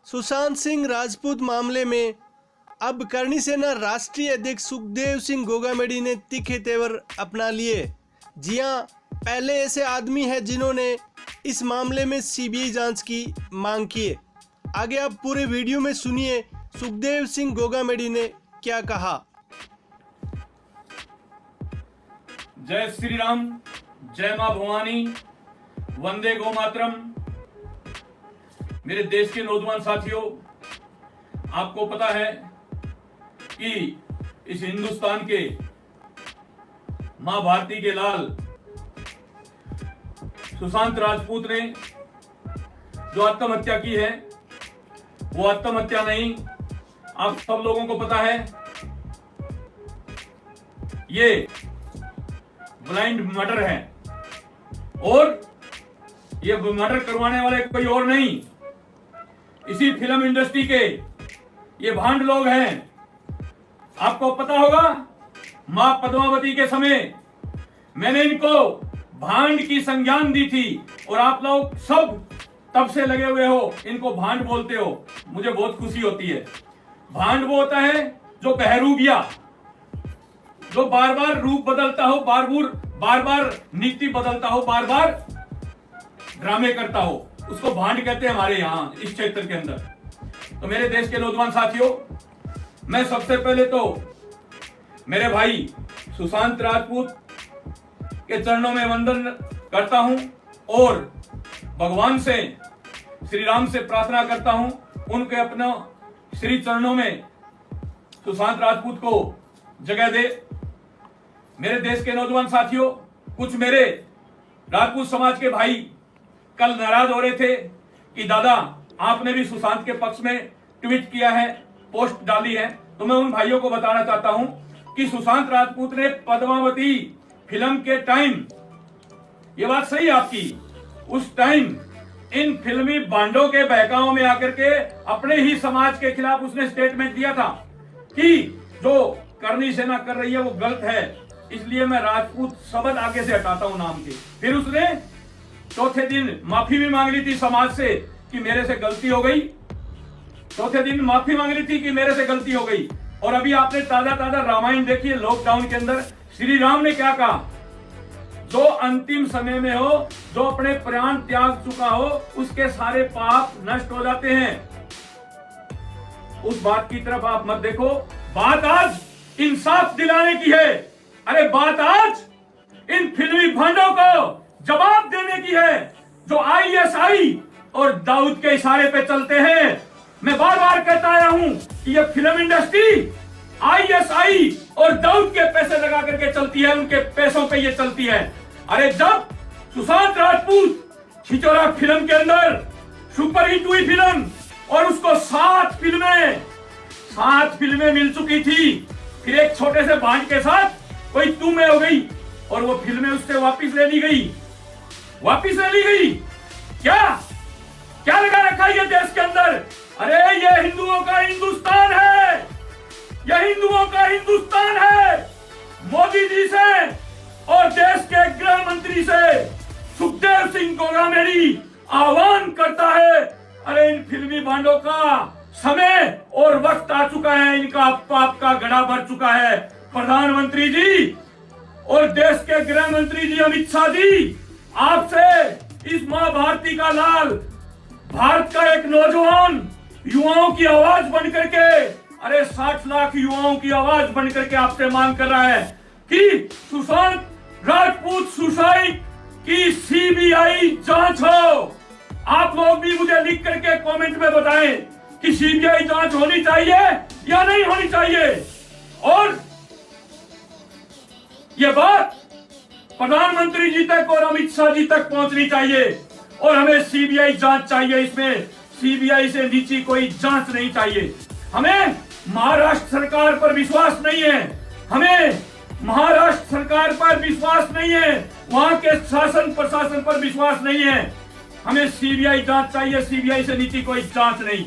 सुशांत सिंह राजपूत मामले में अब करणी सेना राष्ट्रीय अध्यक्ष सुखदेव सिंह गोगामेडी ने तीखे तेवर अपना लिए। जी हां, पहले ऐसे आदमी हैं जिन्होंने इस मामले में सीबीआई जांच की मांग की है। आगे आप पूरे वीडियो में सुनिए सुखदेव सिंह गोगामेडी ने क्या कहा। जय श्री राम, जय मां भवानी, वंदे गो मातरम। मेरे देश के नौजवान साथियों, आपको पता है कि इस हिंदुस्तान के मां भारती के लाल सुशांत राजपूत ने जो आत्महत्या की है वो आत्महत्या नहीं, आप सब लोगों को पता है ये ब्लाइंड मर्डर है। और ये मर्डर करवाने वाले कोई और नहीं, इसी फिल्म इंडस्ट्री के ये भांड लोग हैं। आपको पता होगा मां पद्मावती के समय मैंने इनको भांड की संज्ञान दी थी और आप लोग सब तब से लगे हुए हो, इनको भांड बोलते हो। मुझे बहुत खुशी होती है। भांड वो होता है जो बहरूबिया, जो बार बार रूप बदलता हो, बार बार नीति बदलता हो, बार बार ड्रामे करता हो, उसको भांड कहते हैं हमारे यहां इस क्षेत्र के अंदर। तो मेरे देश के नौजवान साथियों, मैं सबसे पहले तो मेरे भाई सुशांत राजपूत के चरणों में वंदन करता हूं और भगवान से, श्री राम से प्रार्थना करता हूं उनके अपने श्री चरणों में सुशांत राजपूत को जगह दे। मेरे देश के नौजवान साथियों, कुछ मेरे राजपूत समाज के भाई कल नाराज हो रहे थे कि दादा आपने भी सुशांत के पक्ष में ट्वीट किया है, पोस्ट डाली है। तो मैं उन भाइयों को बताना चाहता हूं कि सुशांत राजपूत ने पद्मावती फिल्म के टाइम, ये बात सही आपकी, उस टाइम इन फिल्मी बांडों के बहकावों में आकर के अपने ही समाज के खिलाफ उसने स्टेटमेंट दिया था कि जो करणी सेना कर रही है वो गलत है, इसलिए मैं राजपूत शब्द आगे से हटाता हूं नाम के। फिर उसने चौथे दिन माफी भी मांग ली थी समाज से कि मेरे से गलती हो गई। चौथे दिन माफी मांग ली थी कि मेरे से गलती हो गई। और अभी आपने ताजा रामायण देखिए, लॉकडाउन के अंदर श्री राम ने क्या कहा, जो अंतिम समय में हो, जो अपने प्राण त्याग चुका हो, उसके सारे पाप नष्ट हो जाते हैं। उस बात की तरफ आप मत देखो। बात आज इंसाफ दिलाने की है। अरे बात आज इन फिल्मी भांडों को जवाब देने की है जो आईएसआई और दाऊद के इशारे पे चलते हैं। मैं बार बार कहता आया हूं कि ये फिल्म इंडस्ट्री आईएसआई और दाऊद के पैसे लगा करके चलती है, उनके पैसों पे ये चलती है। अरे जब सुशांत राजपूत छिचोरा फिल्म के अंदर सुपरहिट हुई फिल्म और उसको 7 फिल्में मिल चुकी थी, फिर एक छोटे से भांड के साथ कोई तू में हो गई और वो फिल्में उससे वापिस ले ली गई। क्या लगा रखा है ये देश के अंदर? अरे ये हिंदुओं का हिंदुस्तान है, ये हिंदुओं का हिंदुस्तान है। मोदी जी से और देश के गृह मंत्री से सुखदेव सिंह गोगामेडी आह्वान करता है, अरे इन फिल्मी बांडों का समय और वक्त आ चुका है, इनका पाप का घड़ा भर चुका है। प्रधानमंत्री जी और देश के गृह मंत्री जी अमित शाह जी, आपसे इस मां भारती का लाल, भारत का एक नौजवान युवाओं की आवाज बनकर के, अरे 60 लाख युवाओं की आवाज बनकर के आपसे मांग कर रहा है कि सुशांत राजपूत सुसाइड की सीबीआई जांच हो। आप लोग भी मुझे लिख करके कमेंट में बताएं कि सीबीआई जांच होनी चाहिए या नहीं होनी चाहिए। और ये बात प्रधानमंत्री जी तक और अमित शाह जी तक पहुंचनी चाहिए और हमें सीबीआई जांच चाहिए। इसमें सीबीआई से नीचे कोई जांच नहीं चाहिए। हमें महाराष्ट्र सरकार पर विश्वास नहीं है, हमें महाराष्ट्र सरकार पर विश्वास नहीं है, वहां के शासन प्रशासन पर विश्वास नहीं है। हमें सीबीआई जांच चाहिए, सीबीआई से नीचे कोई जांच नहीं।